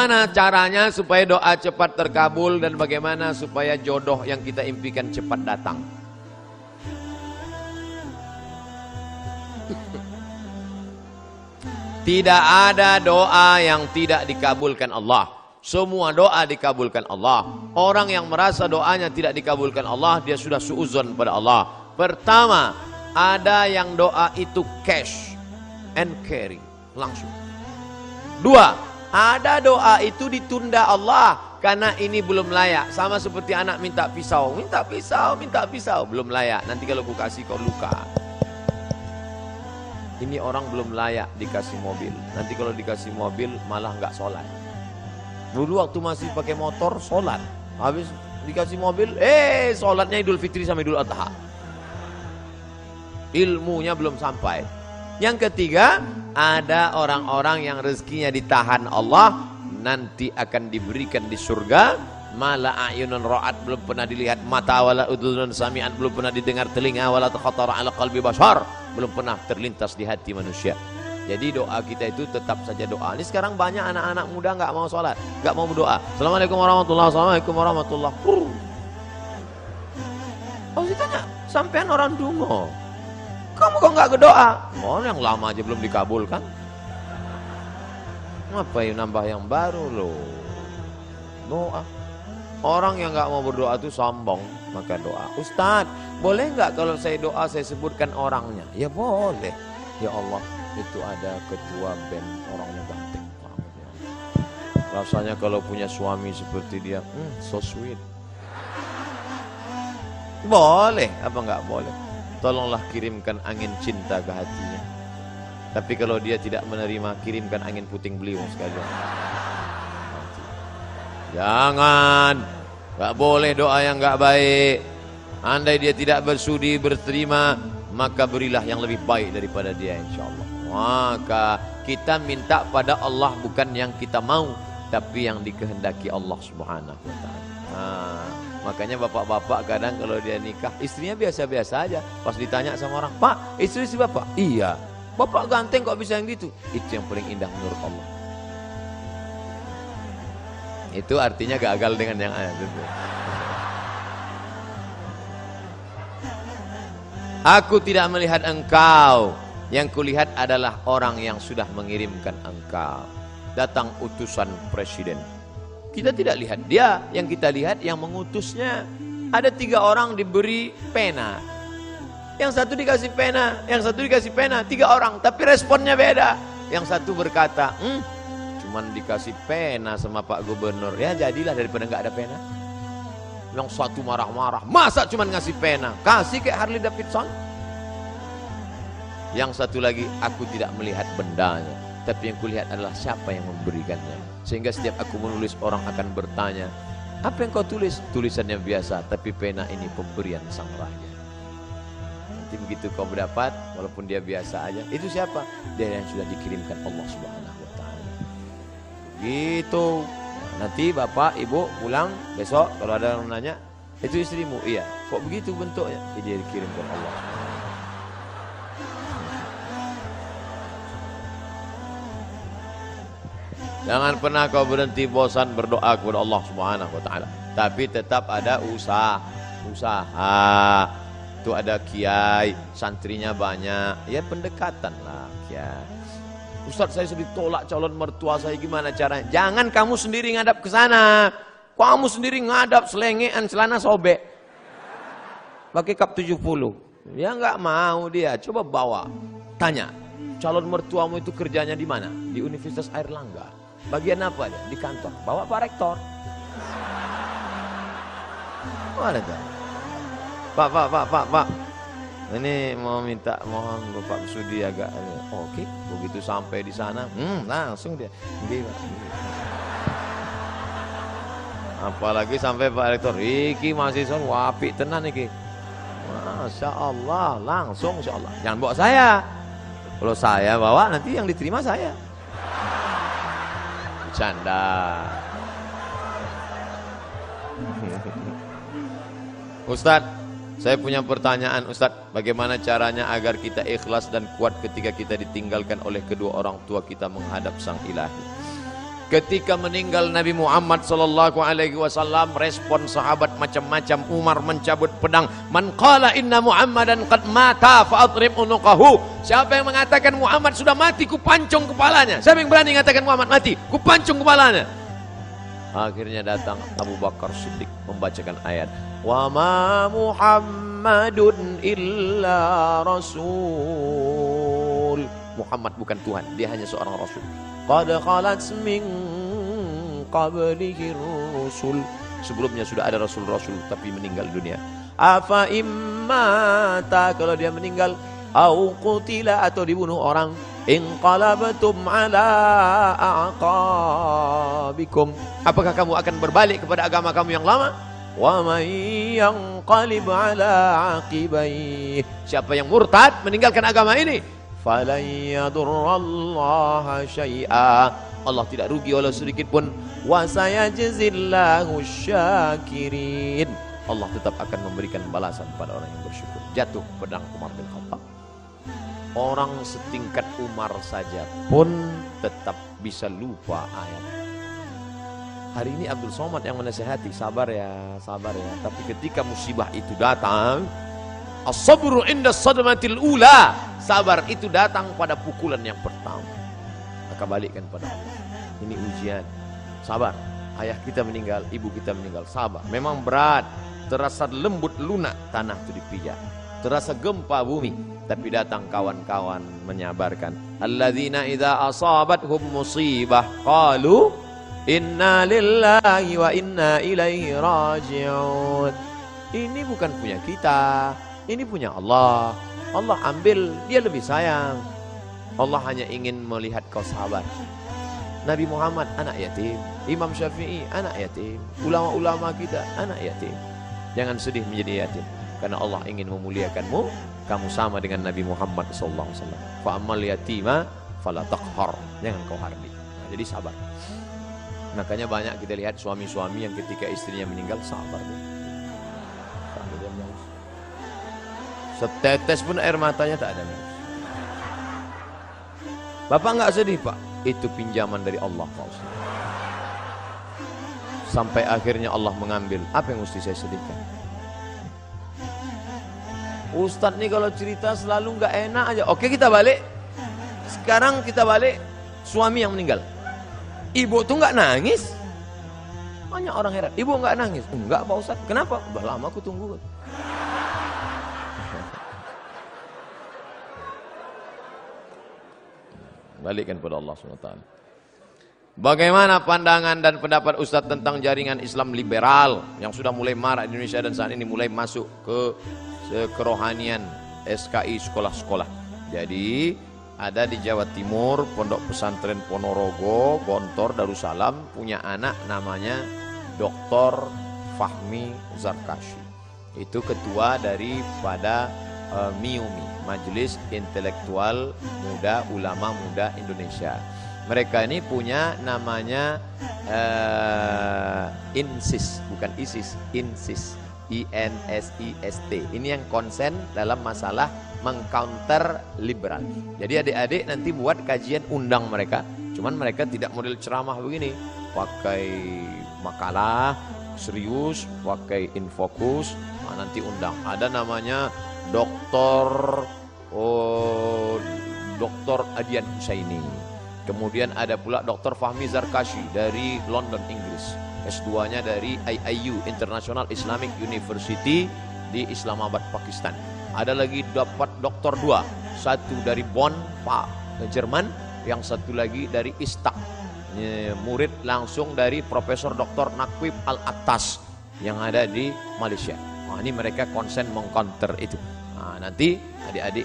Bagaimana caranya supaya doa cepat terkabul dan bagaimana supaya jodoh yang kita impikan cepat datang? Tidak ada doa yang tidak dikabulkan Allah. Semua doa dikabulkan Allah. Orang yang merasa doanya tidak dikabulkan Allah, dia sudah suudzon pada Allah. Pertama, ada yang doa itu cash and carry, langsung. Dua, ada doa itu ditunda Allah karena ini belum layak. Sama seperti anak minta pisau, minta pisau, minta pisau, belum layak. Nanti kalau ku kasih kau luka. Ini orang belum layak dikasih mobil. Nanti kalau dikasih mobil malah nggak sholat. Dulu waktu masih pakai motor sholat, habis dikasih mobil, sholatnya Idul Fitri sama Idul Adha. Ilmunya belum sampai. Yang ketiga, ada orang-orang yang rezekinya ditahan Allah, nanti akan diberikan di surga. Mala a'yunun ra'at, belum pernah dilihat mata, wala udhunun sami'an, belum pernah didengar telinga, wala takhatara ala qalbi bashar, belum pernah terlintas di hati manusia. Jadi doa kita itu tetap saja doa. Ini sekarang banyak anak-anak muda nggak mau sholat, nggak mau berdoa. Assalamualaikum warahmatullahi wabarakatuh. Assalamualaikum warahmatullahi wabarakatuh. Oh, ditanya, sampean orang dungo, kamu kok nggak berdoa? Oh, yang lama aja belum dikabulkan. Ngapain nambah yang baru loh? Doa. Orang yang nggak mau berdoa itu sombong, maka doa. Ustadz, boleh nggak kalau saya doa saya sebutkan orangnya? Ya boleh. Ya Allah, itu ada ketua band, orangnya ganteng banget ya. Rasanya kalau punya suami seperti dia, so sweet. Boleh, apa nggak boleh? Tolonglah kirimkan angin cinta ke hatinya. Tapi kalau dia tidak menerima, kirimkan angin puting beliung sekalian. Jangan, nggak boleh doa yang nggak baik. Andai dia tidak bersudi berterima, maka berilah yang lebih baik daripada dia, insya Allah. Maka kita minta pada Allah bukan yang kita mau, tapi yang dikehendaki Allah Subhanahu wa Ta'ala. Makanya bapak-bapak kadang kalau dia nikah, istrinya biasa-biasa aja. Pas ditanya sama orang, Pak, istri si bapak? Iya. Bapak ganteng kok bisa yang gitu? Itu yang paling indah menurut Allah. Itu artinya gagal dengan yang ada. Aku tidak melihat engkau, yang kulihat adalah orang yang sudah mengirimkan engkau. Datang utusan presiden, kita tidak lihat dia, yang kita lihat yang mengutusnya. Ada 3 orang diberi pena, yang satu dikasih pena, yang satu dikasih pena, 3 orang, tapi responnya beda. Yang satu berkata, cuman dikasih pena sama Pak Gubernur, ya jadilah daripada nggak ada pena. Yang satu marah-marah, masa cuman ngasih pena, kasih kayak Harley Davidson. Yang satu lagi, aku tidak melihat bendanya, tapi yang kulihat adalah siapa yang memberikannya. Sehingga setiap aku menulis, orang akan bertanya, apa yang kau tulis? Tulisannya biasa, tapi pena ini pemberian sang raja. Nanti begitu kau mendapat, walaupun dia biasa aja, itu siapa? Dia yang sudah dikirimkan Allah Subhanahu wa Ta'ala. Gitu. Nanti bapak, ibu pulang besok, kalau ada yang nanya, itu istrimu? Iya. Kok begitu bentuknya? Dia dikirimkan Allah. Jangan pernah kau berhenti bosan berdoa kepada Allah Subhanahu wa Ta'ala. Tapi tetap ada usaha. Itu ada kiai, santrinya banyak, ya pendekatan lah kiai. Ustaz, saya sudah ditolak calon mertua saya, gimana caranya? Jangan kamu sendiri ngadap ke sana. Kamu sendiri ngadap, selengean, celana sobek, pakai kap 70. Ya nggak mau dia. Coba bawa, tanya, calon mertuamu itu kerjanya di mana? Di Universitas Airlangga. Bagian apa dia? Di kantor. Bawa Pak Rektor. Mana tuh? Pak. Ini mau minta, mohon Bapak Sudi agak. Oke, begitu sampai di sana, langsung dia. Apalagi sampai Pak Rektor, iki mahasiswa wapi tenan iki. Masya Allah, langsung Masya Allah. Jangan bawa saya. Kalau saya bawa, nanti yang diterima saya. Bercanda. Ustadz, Saya punya pertanyaan Ustadz, bagaimana caranya agar kita ikhlas dan kuat ketika kita ditinggalkan oleh kedua orang tua kita menghadap Sang Ilahi? Ketika meninggal Nabi Muhammad SAW, respon sahabat macam-macam. Umar mencabut pedang. Man qala inna Muhammadan qad mata fa'adrib unuqahu. Siapa yang mengatakan Muhammad sudah mati, ku pancung kepalanya. Siapa yang berani mengatakan Muhammad mati, ku pancung kepalanya. Akhirnya datang Abu Bakar Siddiq membacakan ayat, wa ma Muhammadun illa rasul. Muhammad bukan Tuhan, dia hanya seorang rasul. Qad khalat min qablihi rusul. Sebelumnya sudah ada rasul-rasul tapi meninggal dunia. Afa immata, kalau dia meninggal, au qutila, atau dibunuh orang, inqalabtum ala aqabikum, apakah kamu akan berbalik kepada agama kamu yang lama? Wa may yanqalib ala aqibai, siapa yang murtad meninggalkan agama ini, falan yadurrallaha syai'a, Allah tidak rugi oleh sedikit pun. Wa sayajzillahu syakirin, Allah tetap akan memberikan balasan pada orang yang bersyukur. Jatuh pedang Umar bin Khattab. Orang setingkat Umar saja pun tetap bisa lupa ayat. Hari ini Abdul Somad yang menasihati, sabar ya, sabar ya. Tapi ketika musibah itu datang, as-sabru inda sadmatil ula, sabar itu datang pada pukulan yang pertama. Maka balikkan pada Allah. Ini ujian. Sabar. Ayah kita meninggal, ibu kita meninggal, sabar. Memang berat, terasa lembut lunak tanah itu dipijak, terasa gempa bumi, tapi datang kawan-kawan menyabarkan. Alladzina idza asabathum musibah qalu inna lillahi wa inna ilaihi raji'un. Ini bukan punya kita, ini punya Allah. Allah ambil, dia lebih sayang. Allah hanya ingin melihat kau sabar. Nabi Muhammad anak yatim, Imam Syafi'i anak yatim, ulama-ulama kita anak yatim. Jangan sedih menjadi yatim, karena Allah ingin memuliakanmu. Kamu sama dengan Nabi Muhammad SAW. Fa'amal yatima fala taqhar, jangan kau hardi. Nah, jadi sabar. Makanya banyak kita lihat suami-suami yang ketika istrinya meninggal sabar. Setetes pun air matanya tak ada. Bapak nggak sedih Pak? Itu pinjaman dari Allah Pak Ustaz. Sampai akhirnya Allah mengambil. Apa yang mesti saya sedihkan? Ustadz nih kalau cerita selalu nggak enak aja. Oke, kita balik. Sekarang kita balik, suami yang meninggal. Ibu tuh nggak nangis. Banyak orang heran, ibu nggak nangis. Enggak Pak Ustadz. Kenapa? Udah lama aku tunggu. Balikkan pada Allah SWT. Bagaimana pandangan dan pendapat Ustadz tentang jaringan Islam liberal yang sudah mulai marak di Indonesia dan saat ini mulai masuk ke kerohanian SKI sekolah-sekolah. Jadi ada di Jawa Timur Pondok Pesantren Ponorogo, Gontor, Darussalam punya anak namanya Dr. Fahmi Zarkashi. Itu ketua daripada MIUMI, Majelis Intelektual Muda Ulama Muda Indonesia. Mereka ini punya namanya INSIS, bukan ISIS, INSIS, INSIST. Ini yang konsen dalam masalah mengcounter liberal. Jadi adik-adik nanti buat kajian, undang mereka. Cuman mereka tidak model ceramah begini, pakai makalah serius, pakai infokus. Nah, nanti undang. Ada namanya Dr. Adian Husaini. Kemudian ada pula Dr. Fahmi Zarkashi dari London, Inggris. S2-nya dari IIU, International Islamic University di Islamabad, Pakistan. Ada lagi dapat Dr. 2, satu dari Bonn, Jerman, yang satu lagi dari Istak. Murid langsung dari Profesor Dr. Naqib Al-Attas yang ada di Malaysia. Nah, ini mereka konsen mengcounter itu. Nah, nanti adik-adik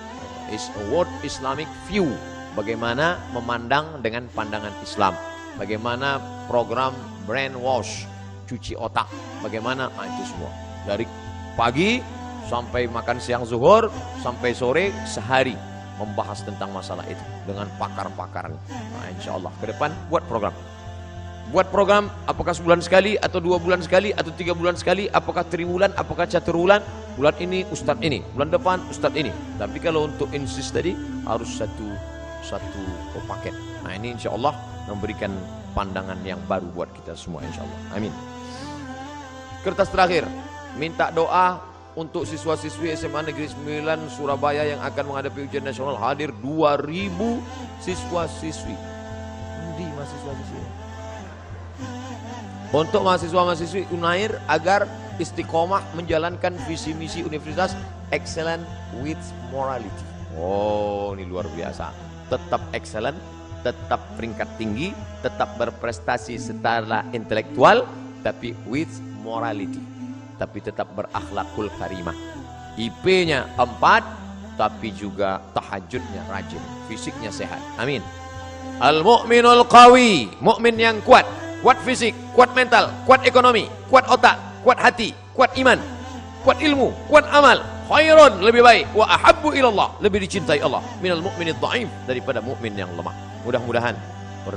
World Islamic View, bagaimana memandang dengan pandangan Islam, bagaimana program brainwash, cuci otak, bagaimana, nah, itu semua dari pagi sampai makan siang zuhur sampai sore sehari membahas tentang masalah itu dengan pakar-pakarnya. Nah, insya Allah ke depan buat program apakah sebulan sekali atau 2 bulan sekali atau 3 bulan sekali, apakah triwulan, apakah caturwulan. bulan ini ustadz ini, bulan depan ustadz ini. Tapi kalau untuk insist tadi harus satu paket. Nah ini insya Allah memberikan pandangan yang baru buat kita semua insya Allah. Amin. Kertas terakhir, minta doa untuk siswa-siswi SMA Negeri 9 Surabaya yang akan menghadapi ujian nasional. Hadir 2.000 siswa-siswi. Di mahasiswa-siswi. Untuk mahasiswa-mahasiswi Unair agar istiqomah menjalankan visi misi universitas excellent with morality. Oh, ini luar biasa. Tetap excellent, tetap peringkat tinggi, tetap berprestasi secara intelektual, tapi with morality. Tapi tetap berakhlakul karimah. IP-nya 4, tapi juga tahajudnya rajin, fisiknya sehat. Amin. Al-mu'minul qawi, mukmin yang kuat, kuat fisik, kuat mental, kuat ekonomi, kuat otak, kuat hati, kuat iman, kuat ilmu, kuat amal. Khairun, lebih baik, wa ahabbu ilallah, lebih dicintai Allah, minal mu'minid dha'if, daripada mukmin yang lemah. Mudah-mudahan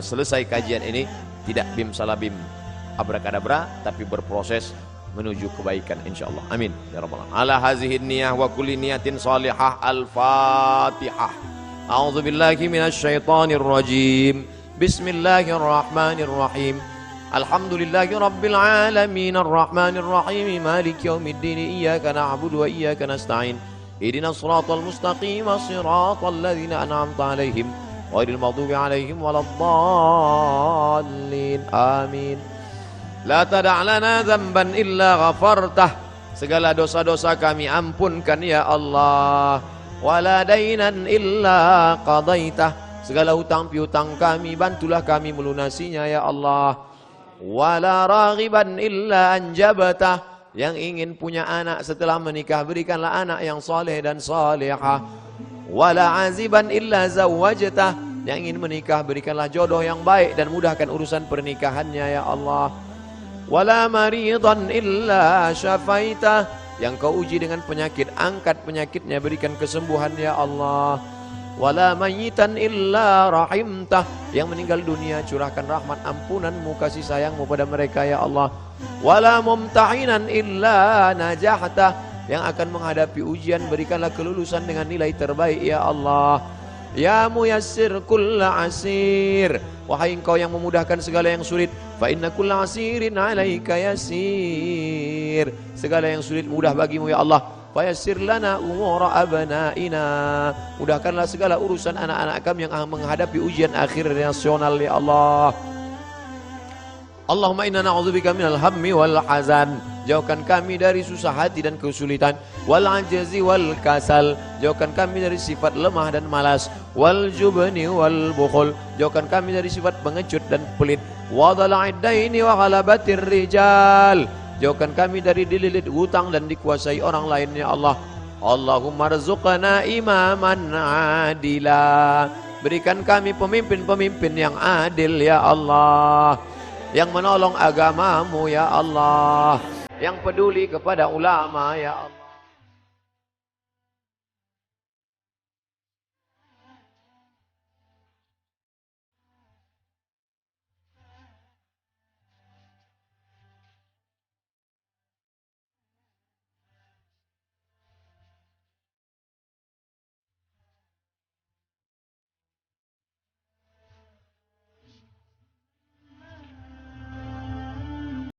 selesai kajian ini tidak bim salabim abrakadabra, tapi berproses menuju kebaikan insyaallah. Amin ya rabbal alamin. Ala hazihi niyah wa kulli niyatin salihah. Al-Fatihah. A'udzu billahi minasy syaithanir rajim. Bismillahirrahmanirrahim. Alhamdulillahi rabbil alamin arrahmanir rahim maliki yaumiddin iyyaka na'budu wa iyyaka nasta'in ihdinas siratal mustaqim siratal ladzina an'amta 'alaihim ghairil maghdubi 'alaihim waladdallin. Amin. La tada' lana dzamban illa ghafartah, segala dosa-dosa kami ampunkan ya Allah. Wala dainan illa qadaitah, segala hutang piutang kami bantulah kami melunasinya ya Allah. Wala raghiban illa anjabatah, yang ingin punya anak setelah menikah berikanlah anak yang saleh dan salihah. Wala aziban illa zawwajtah, yang ingin menikah berikanlah jodoh yang baik dan mudahkan urusan pernikahannya ya Allah. Wala maridan illa syafaitah, yang kau uji dengan penyakit angkat penyakitnya berikan kesembuhan ya Allah. Wala mayitan illa rahimtah, yang meninggal dunia curahkan rahmat ampunanmu kasih sayangmu pada mereka ya Allah. Wala mumtahinan illa najahtah, yang akan menghadapi ujian berikanlah kelulusan dengan nilai terbaik ya Allah. Ya muyassir kulla asir, wahai engkau yang memudahkan segala yang sulit. Fa inna kulla asirin alaika yasir, segala yang sulit mudah bagimu ya Allah. Fayassir lana umura abnaina, mudahkanlah segala urusan anak-anak kami yang menghadapi ujian akhir nasional ya Allah. Allahumma inna na'udzubika minal hammi wal hazan, jauhkan kami dari susah hati dan kesulitan. Wal ajzi wal kasal, jauhkan kami dari sifat lemah dan malas. Wal jubni wal bukhul, jauhkan kami dari sifat pengecut dan pelit. Wa dhala'id daini wa ghalabatir rijal, jauhkan kami dari dililit hutang dan dikuasai orang lain ya Allah. Allahumma rzuqna imaman adila, berikan kami pemimpin-pemimpin yang adil ya Allah, yang menolong agamamu ya Allah, yang peduli kepada ulama ya Allah.